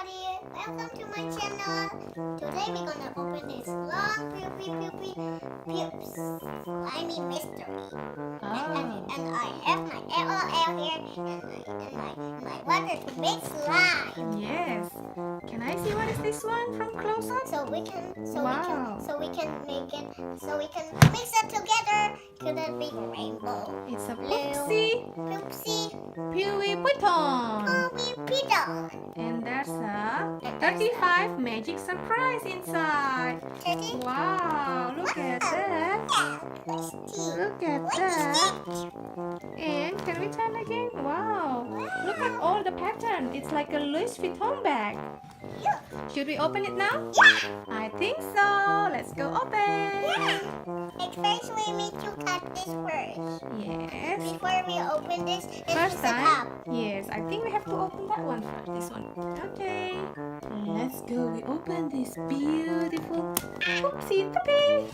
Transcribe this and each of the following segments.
everybody, welcome to my channel. Today we're gonna open this long poopy slimy mystery. And I have my LOL here and my water to make slime. Yes. Can I see what is this one from close up? So we can make it mix it together to the big rainbow. It's a Poopsie Poopsie Puitton. And there's a 35 magic surprise inside. Wow, look at that. Look at that. And can we turn again? Wow, look at all the pattern. It's like a Louis Vuitton bag. Should we open it now? Yeah. I think so. Let's go open. Yeah. At first we need to cut this first. Yes. Before we open this, First time? Yes, I think we have to open that one first. This one. Okay. Let's go. We open this beautiful Poopsie Puppy.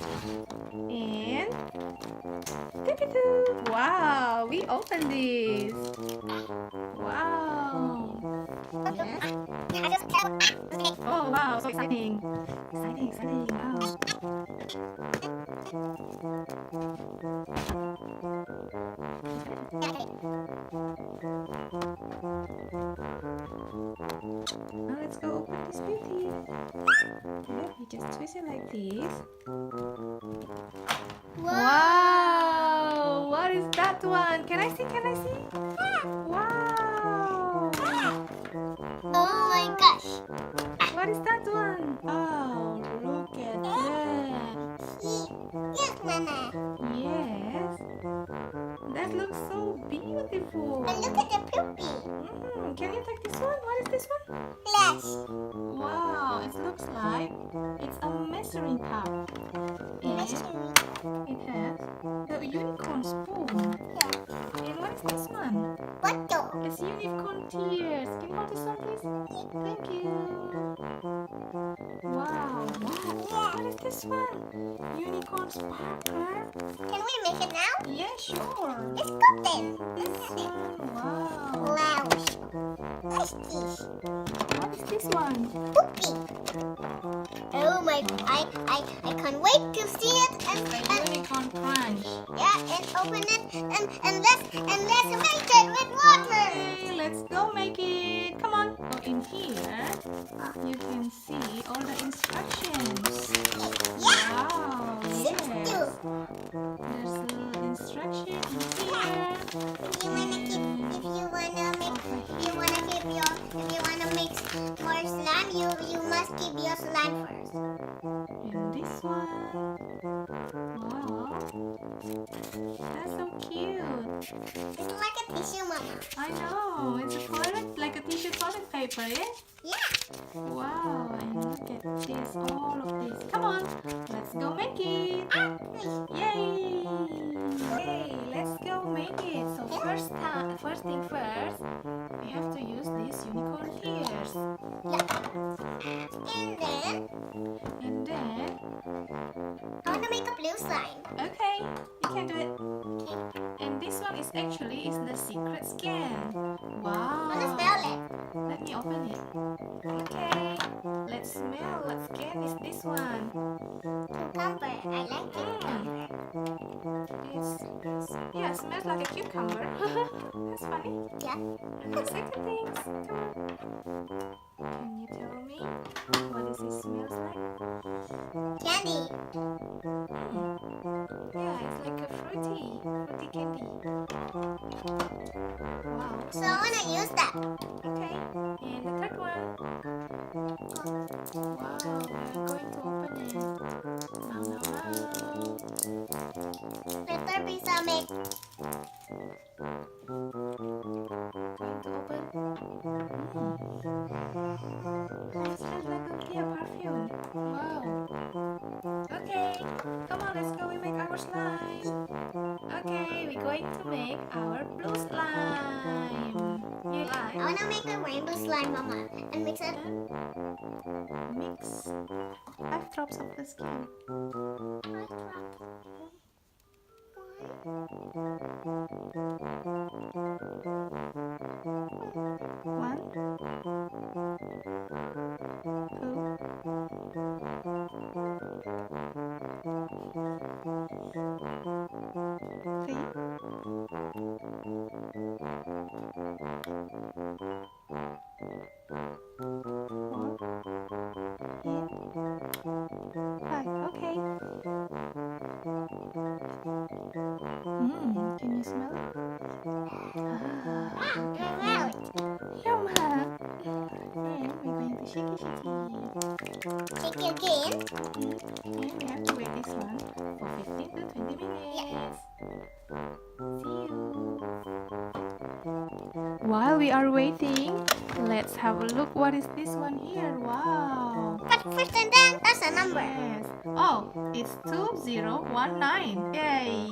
And tippy-doo. Wow, we opened this. Wow. Yes. Oh wow, so exciting. Exciting. Wow. Now let's go open this beauty. Okay, you just twist it like this. Wow! What is that one? Can I see? Wow! Oh my gosh. What is that one? Oh, look at that. Yes, Mama. Yes. That looks so beautiful. And look at the poopy. Can you take this one? What is this one? Flash. Wow, it looks like it's a measuring cup. And it has the unicorn spoon. And what is this one? Bottle. It's unicorn tears. Can you hold this one, please? Thank you. Wow. What is this one? Unicorn sparkler. Can we make it now? Yeah, sure. Let's go then. Wow. Lounge. What's this? What is this one? Poopy. Oh my! I can't wait to see it and Unicorn crunch. yeah, and open it and let's make it with water. Okay, let's go make it. Come on. So in here, you can see all the instructions. Yeah. Wow. Yes. Two. There's the instruction in here. If you wanna mix more slime, you must keep your slime first. And this one. Wow. That's so cute. It's like a tissue, Mama. I know. It's a toilet, like a tissue toilet paper, yeah? Yeah. Wow. And look at this, all of this. Come on. Let's go make it. Yay! Let's go make it. So first thing first, we have to use these unicorn tears. And then I wanna make a blue slime. okay, you can do it. And this one is actually the secret scan. Wow. Wanna smell it? Let me open it. Okay. Let's smell. What scan is this one? Cucumber. I like cucumber. Yeah, it smells like a cucumber. That's funny. Yeah. And the second thing, come on. Can you tell me what this smells like? Candy. Yeah, it's like a fruity candy. Wow. So I wanna use that. Okay. And the third one. Wow, we're going to open it. Now. The third piece I'll make. Going to open. It smells like a clear perfume. Wow. Okay, come on, let's go. We make our slime. Okay, we're going to make our blue slime. You like? I wanna make a rainbow slime, Mama, and mix it. Mix 5 drops of the skin. 5 drops. One. Five. Okay. Can you smell it? Wow. Yum! And we're going to shake it. Shake it again. And we have to wait this one for 15 to 20 minutes. Yeah. See you. While we are waiting, let's have a look. What is this one here? Wow. But first and then, that's a number. Yes. Oh, it's 2019. Yay.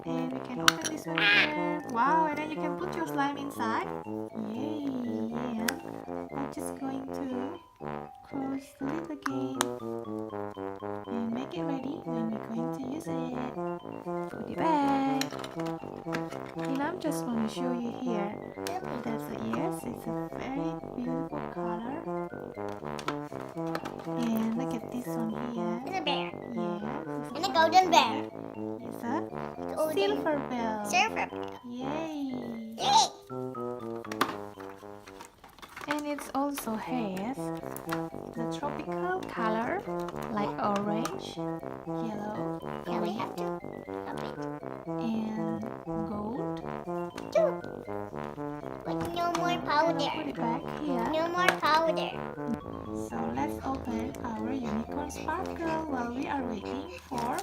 And we can open this one here. Wow, and then you can put your slime inside. Yay. Yeah. I'm just going to close the lid again and make it ready when we're going to use it. Put it back. And I'm just going to show you here. Yes, it's a very beautiful color. And look at this one here. It's a bear. Yes. And a golden bear. It's a Golden. silver bell. Silver bear. Yay. Yay. And it also has the tropical color like orange, yellow, Yeah, we have to open it. and gold. Two. But no more powder. Put it back here. No more powder. So let's open our unicorn sparkle while we are waiting for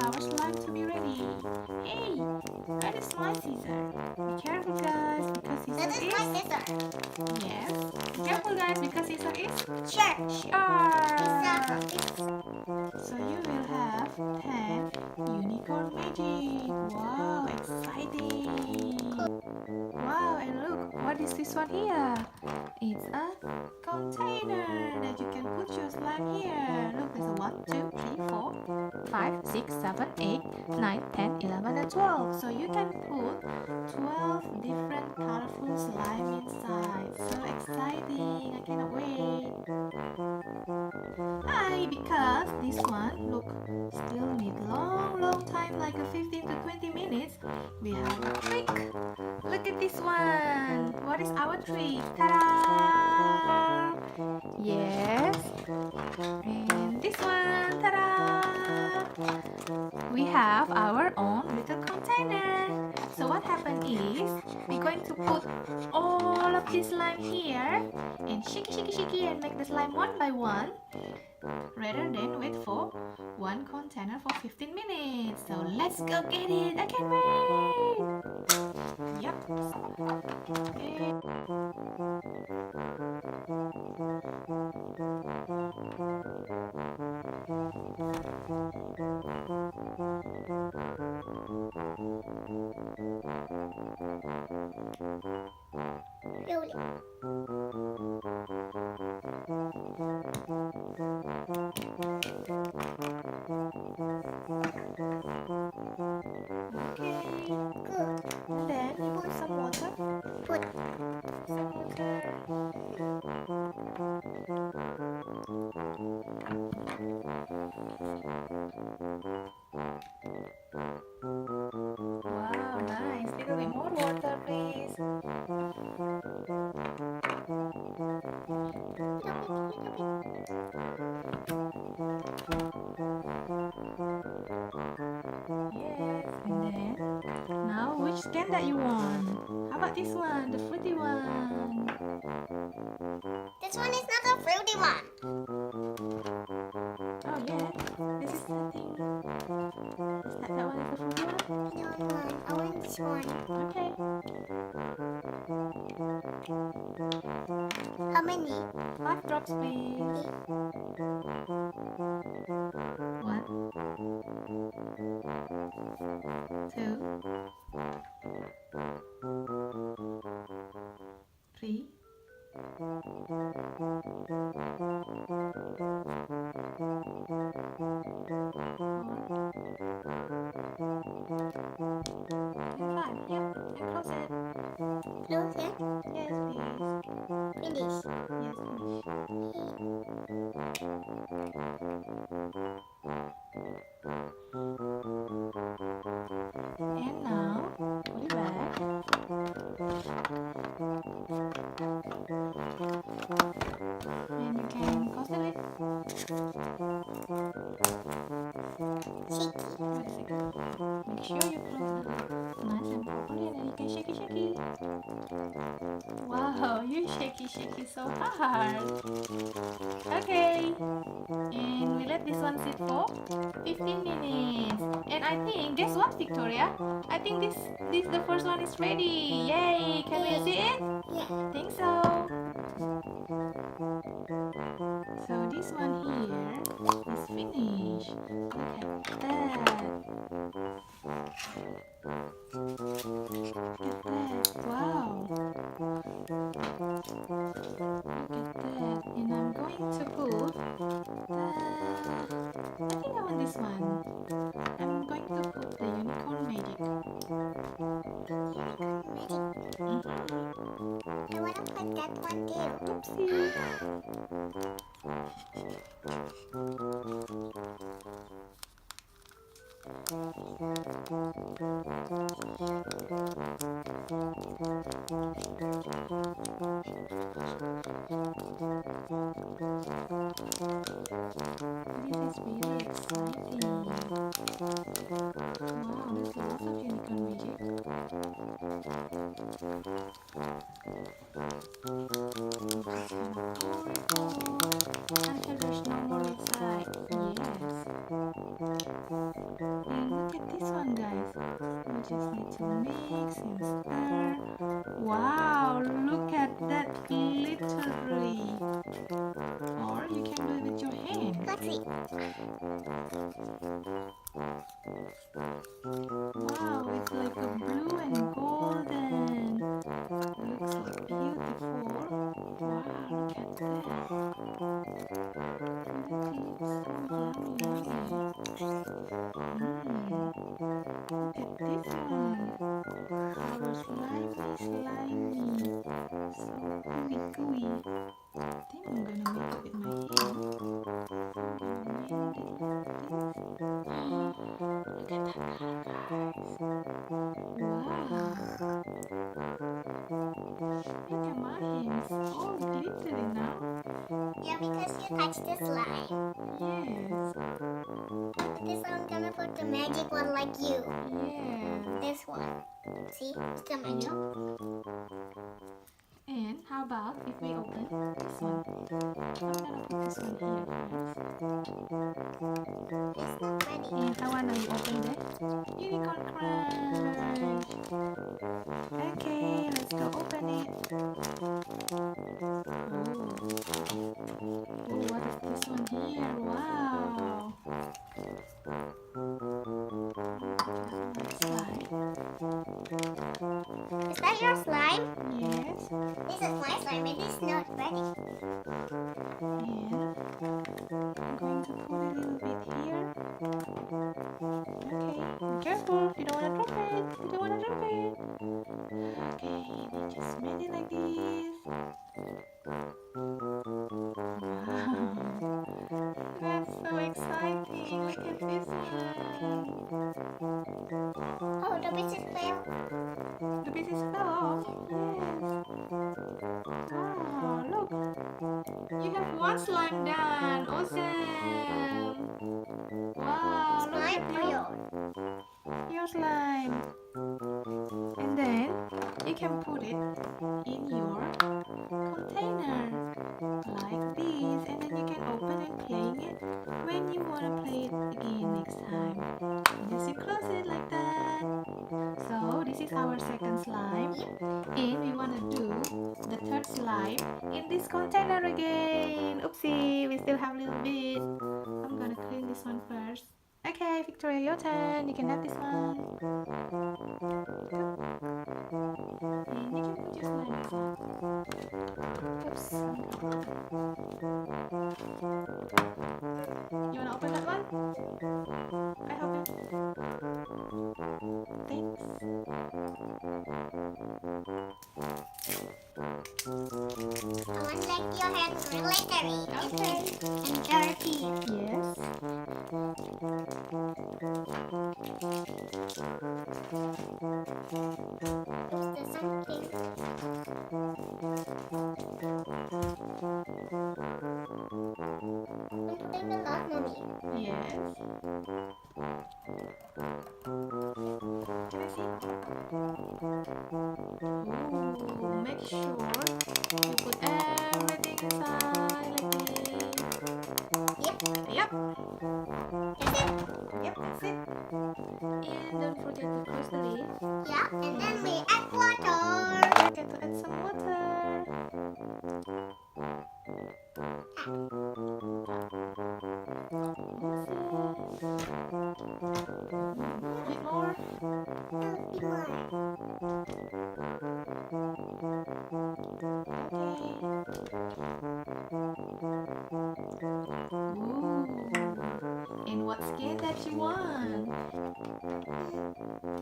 our slime to be ready. Hey, where is my scissor? Be careful guys, because That scissor is my is... sister. Yes. Be careful guys, because scissor is Sharp. sharp. So you will have 10 unicorn magic. Wow, exciting. Wow, and look, what is this one here? It's a container that you can put your slime here. Look, there's a 1, 2, 3, 4, 5, 6, 7, 8, 9, 10, 11, and 12. So you can put 12 different colorful slime inside. So exciting. I cannot wait. Why? Because this one, look, still need long time, like a 15 to 20 minutes. We have a trick. Look at this one. What is our trick? Ta-da! Yes. And this one. Ta-da! We have our own little container. So what happened is, we're going to put all of this slime here and shake and make the slime one by one, rather than wait for one container for 15 minutes. So let's go get it. I can't wait. Yep. Really. Okay. Good. And then you put some water. Put. Some water. Wow, nice. Little bit more water, please. Yes, and then now which scan that you want? How about this one, the fruity one? This one is not a fruity one. Oh yeah, this is the thing. Is that one is the fruity one? I want this one. Okay. How many? 5 drops, please. 1, 2, 3, 5. Yep, and close it. Close it. Yes, please. Finish. Yes, finish. And now, put it back. Wow, you shaky so hard. Okay, and we let this one sit for 15 minutes. And I think, guess what, Victoria? I think this the first one is ready. Yay! Can we see it? Yeah. Think so. So this one here is finished. Look at that. Look at that. Wow. Look at that. And I'm going to put I think I want this one. I'm going to put the unicorn magic. I want to put that one too. Oopsie. This is really exciting. Wow, there's lots of unicorn magic. Until there's no more inside. Yes. And look at this one, guys. We just need to mix and stir. Wow, look at that glittery. Or you can do it with your hand. Let's see. Wow, it's like a blue and golden. Looks so beautiful. Wow, look at that. That looks so yummy. Look at this one. Our slimy, slimy. So gooey, gooey. I think I'm gonna make it with my hand. I'm gonna make it like this. Look at that color, guys. Wow. Look at my hands. All glittery now. Yeah, because you touched the slime. Yes. This one I'm gonna put the magic one like you. Yeah. This one. See? It's the magic. And how about if we open this one? I'm gonna put this one here first. It's not ready. And I wanna open the unicorn crunch. Okay, let's go open it. Oh, what is this one here? Wow. Is that your slime? Yes. This is my slime. It is not ready. And I'm going to put a little bit here. Okay, be careful. You don't want to drop it. You don't want to drop it. Okay, then just made it like this. Wow. That's so exciting. Look at this one. Oh, the pieces fell. The pieces fell off. Yes. Wow, look. You have one slime done. Awesome. Wow, look Slime at for your slime. And then you can put it in your container like this, and then you can open and play it when you want to play it again next time. Just you close it like that. So this is our second slime, and we want to do the third slime in this container again. Oopsie, we still have a little bit. I'm gonna clean this one first. Okay, Victoria, your turn. You can have this one. And you can put your slime inside. Oops. You wanna open that one? I open. Thanks. I want to let your hands glittery. Okay. And dirty. Yes. There's something. I'm putting a lot, Mommy. Yes. Can I Ooh, make sure you put everything inside like this. Yep. Yep, that's it. And don't forget to close the lid. Yeah, and then we add water. Don't forget to add some water. A bit more. A bit more. Ooh. And what skin that you want?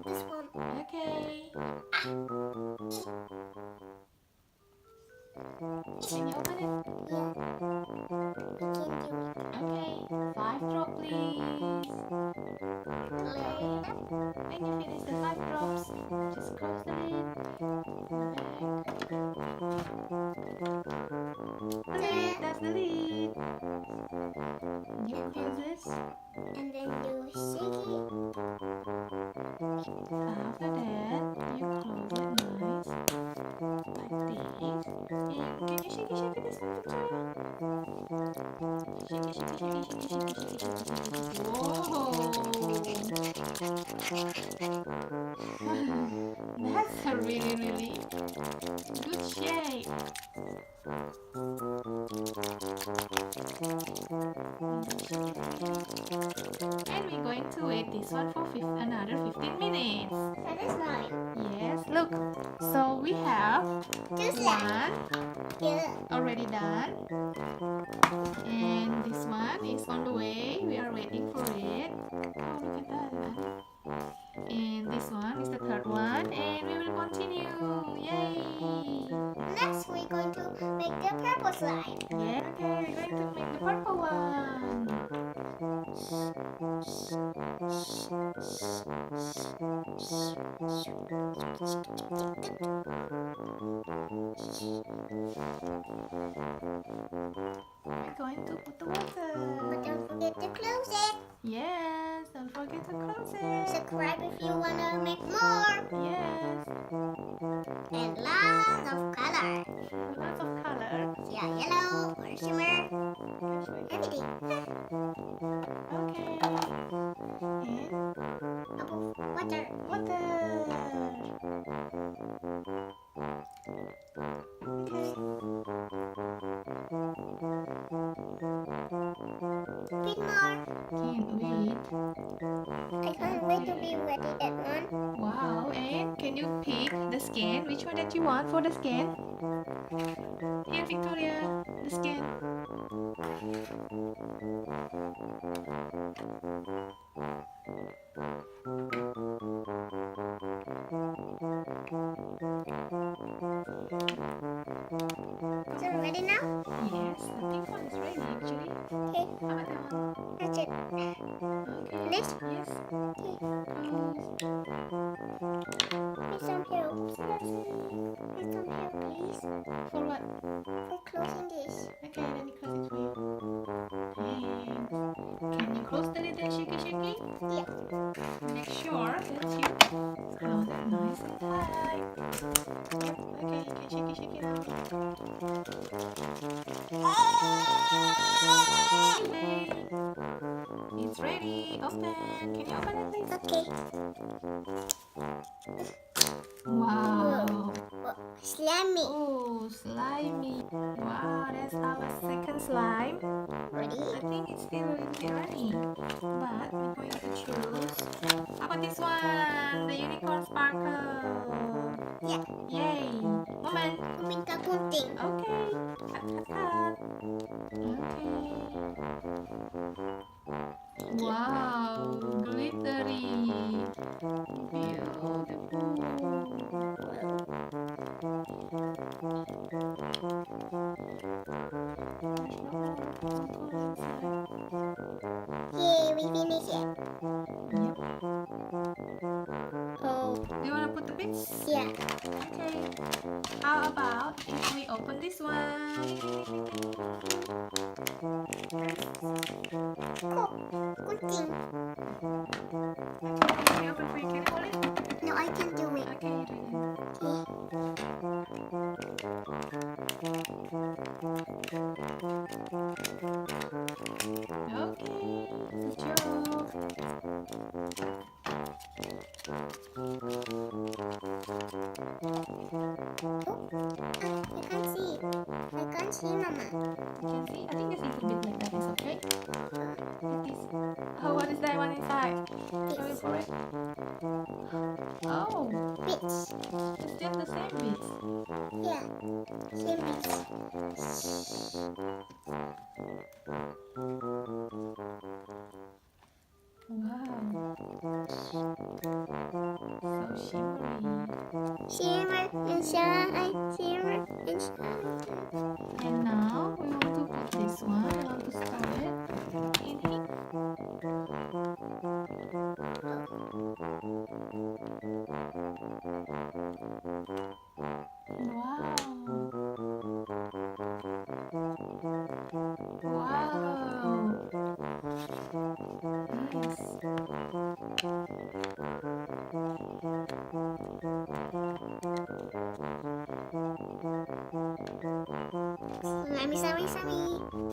This one. Okay. Can you open it? Yeah. You can do it. Okay. 5 drops, please. Lay it up. When you finish the 5 drops, just close the lid. Okay, that's the lid. You close this. And then you shake it. After that, you close it nice, like this. And can you shake it this one, Victoria? Shake it. Whoa! That's a really good shake. And we're going to wait this one for another 15 minutes. That is nice. Yes, look. So we have Just one Yeah. already done. And this one is on the way. We are waiting for it. Oh, look at that. And this one is the third one. And we will continue. Yay! Next, we're going to make the purple slime. Yeah, okay, we're going to make the purple one. We're going to put the water. But don't forget to close it. Yes, don't forget to close it. Subscribe if you want to make more. Yes, And lots of color. lots of color. Yeah, yellow or shimmer. Everything. Okay. And Water. Bit more. Can't wait. I can't wait to be ready at one. Wow, and can you pick the skin? Which one that you want for the skin? Here, Victoria, the skin. Is it ready now? Yes, the pink one is ready actually. Okay. How about that one? That's it. Okay. Next. Yes. Need some help. Need some help, please. For what? For closing this. Okay, let me close it for you. And can you close the lid and shaky? Yeah. Make sure that you close it nice and tight. Okay, you can shake it out. Yay! It's ready. Open. Can you open it, please? Okay. Wow. Slimy. Oh, slimy. Wow, that's our second slime. Ready? I think it's still a little bit runny, but we're going to choose. How about this one? The unicorn sparkle. Yeah. Yay! Moment. Minta gunting. Okay. Cut. Okay. Wow, glittery. Yay, we finished it. Yep. Oh, Do you want to put the bits? yeah. Okay. How about if we open on this one. Oh, good thing. Can I open for you? Can you hold it? No, I can do it. Okay, you do it. Okay, good job. I can't see. I can't see, Mama. You can see, I think just a little bit like that is okay. Like this. Oh, what is that one inside? Shall we pour it? Oh, Bits. it's just the same bits. Yeah, same bits. Wow. So shimmery. Shimmer and shine, shimmer and shine. And now we want to put this one. We want to start it in here. Wow. Wow. Nice. Sorry.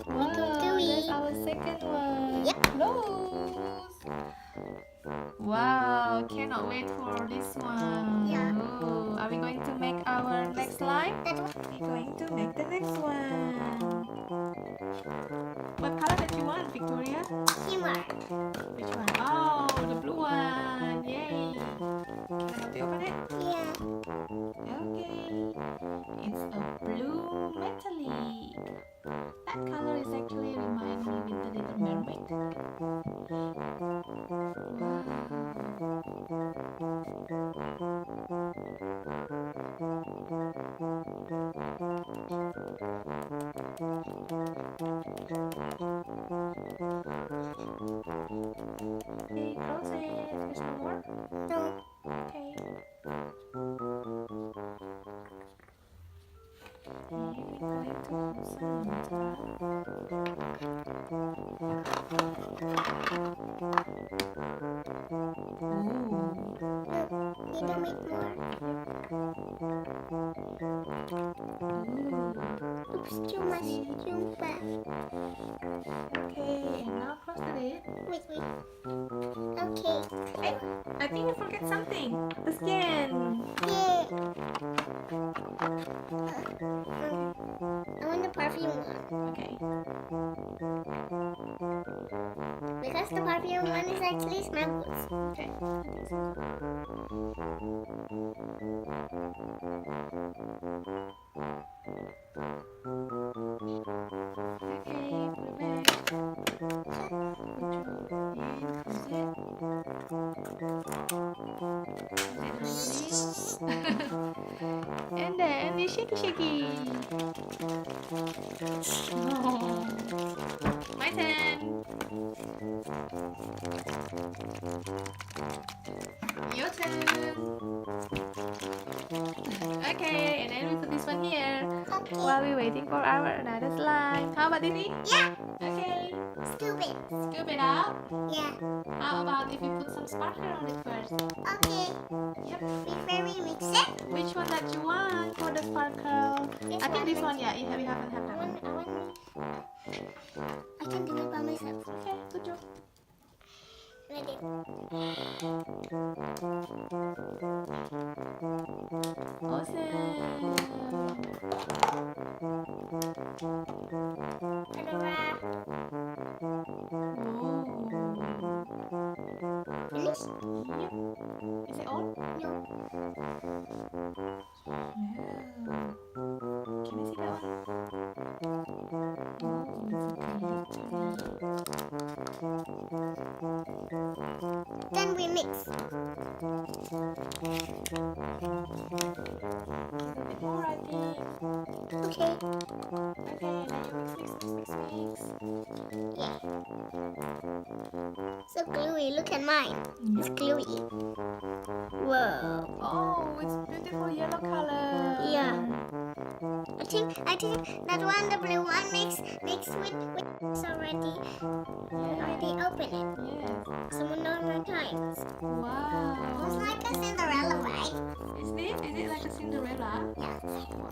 Wow, that's our second one. Yep. Close. Wow, cannot wait for this one. Yeah. Oh, are we going to make our next slime? That one? We're going to make the next one. What color that you want, Victoria? Shimmer. Which one? Oh, the blue one. Yay. Can I help you open it? Yeah. Okay. It's a blue metallic. That color is actually remind me with the Little Mermaid. Okay, close it. There's no more? No. Okay. We're going to put some on top. Need to make more. Oops, too much. Too fast. Okay, and now cross the lid. Wait. Okay. Hey, I think you forget something. The skin. Yay. I want the perfume one. Okay. Because the perfume one is actually smell good. Okay. Okay, put it back. And then we shaky. Oh. My turn. Your turn. Okay, and then we put this one here Okay. while we're waiting for our another slime. How about Didi? Yeah. Okay. Stupid. Scoop it out. Yeah. How about if we put some sparkle on it first? Okay. Yep. Before we mix it. Which one that you want for the sparkle? This I think one. this one, yeah. We haven't had that one. I can do it by myself. Okay, good job. Ready? Awesome. Finish? Yep. Is it all? No. Wow. Can I see that one? Then we mix. A bit more, I think. Okay. Okay, now you mix. Yeah. So gluey. Look at mine. It's gluey. Whoa. Oh, it's beautiful yellow color. Yeah. I think that one, the blue one, mixed with it's already open it. Yes. Some normal times. Wow. It's like a Cinderella, right? Is it like a Cinderella? Yeah. Wow.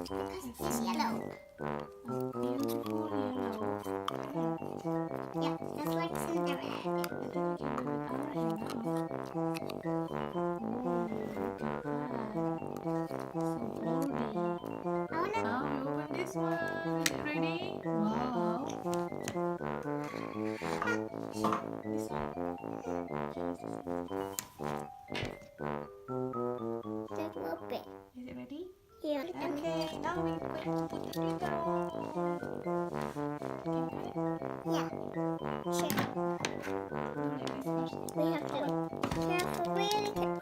Because it's yellow. A beautiful yellow. Yeah, that's like Cinderella. I think we can do it our hand now. Oh, look at that. So glory. Now you open this one. Is it ready? Wow. This one. Just a bit. Is it ready? Yeah. Okay, now we're going to put the glitter on. Can you do it? Yeah. Sure. Do like this first. We have to be careful, really careful.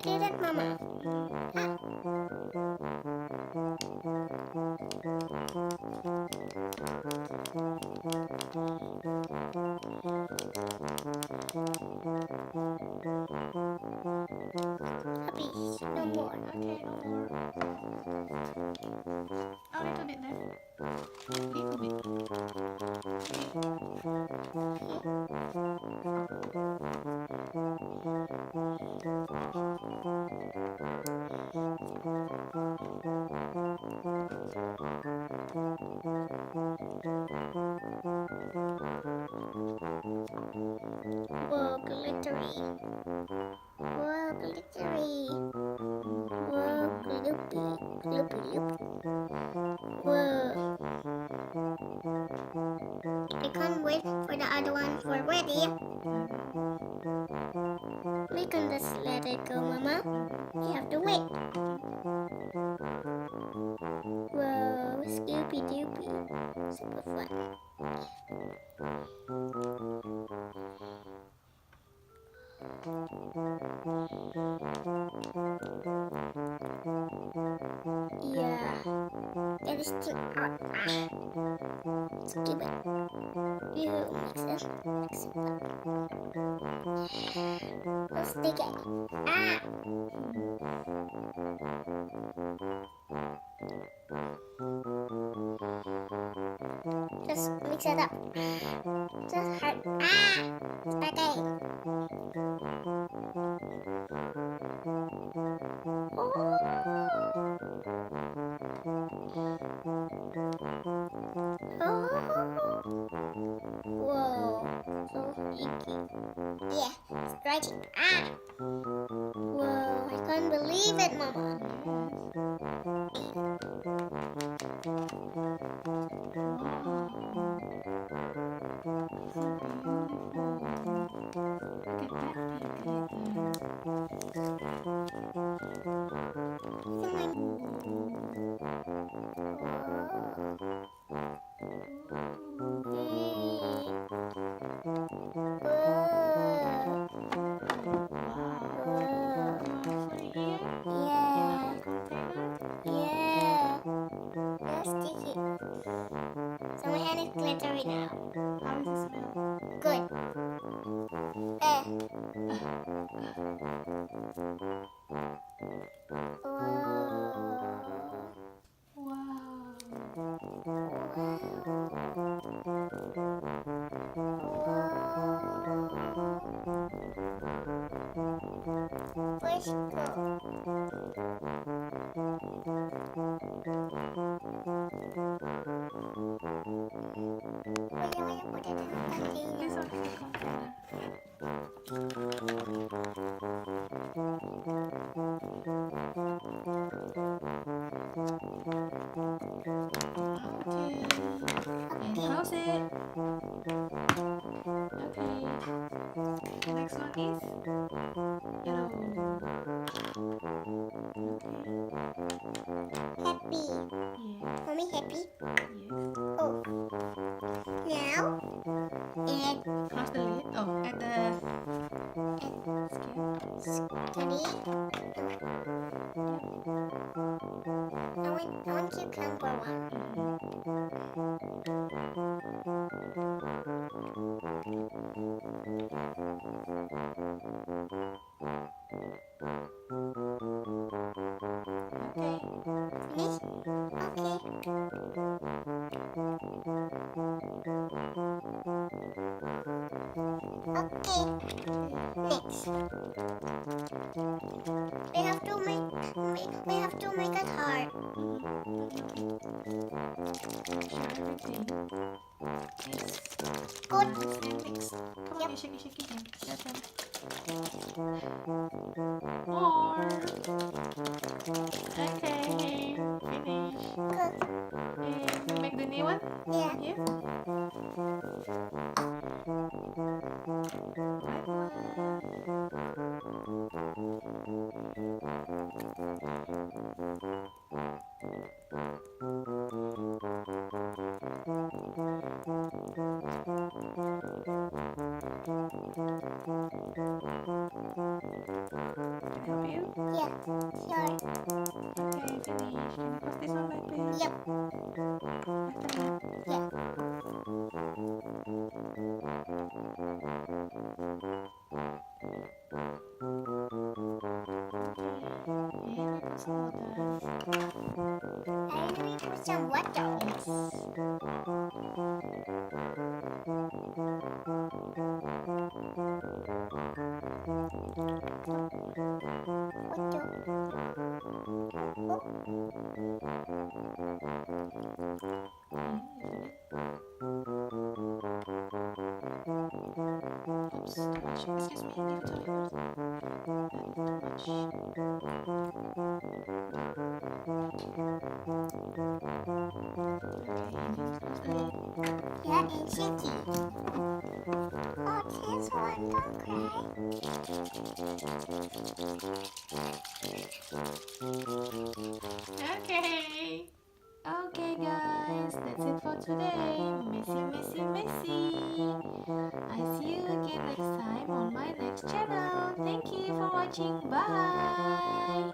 Did it, Mama? Please, no more. Okay, no more. A little bit left. Little bit. Whoa, glittery. Whoa, glittery. Whoa, gloopy. Gloopy, loopy. Whoa. I can't wait for the other one for ready. We can just let it go, Mama. You have to wait. Whoa, Scoopy Doopy. Super fun. Yeah, it is too stupid. You mix it. Let's dig it. Ah! Just mix it up. Just hard. Ah! Okay. Whoa, so icky. Yeah, stretching. Ah! Whoa, I can't believe it, Mama. So my hand is glittery now. How does it smell? Good. Where's go? This one is the container. Okay. And close it. Okay. Next one is yellow. Happy. Yeah. Mommy happy? Yes. Oh. Now, and Close the lid. Oh, at the study. I want cucumber one. Okay. Finish? Okay. Okay. Next. We have to make it hard. Everything. Good. Mix and mix. Come on, you shake it again. Your turn. More. Okay. Finish. Good. And we make the new one? Yeah. Yeah. White one. Can I help you? Yeah. Sure. Okay, finish. Can you pass this one back, please? Yep. Your turn. Yeah. Okay. And we put some water. And we put some water. Yes. Water. Oops, too much. Excuse me, need to too much. Okay, and then close the lid. Yeah, and shaky. Oh, this one, don't cry. Okay. Okay, guys, that's it for today. Missy, missy, missy. I see you again next time on my next channel. Thank you for watching. Bye.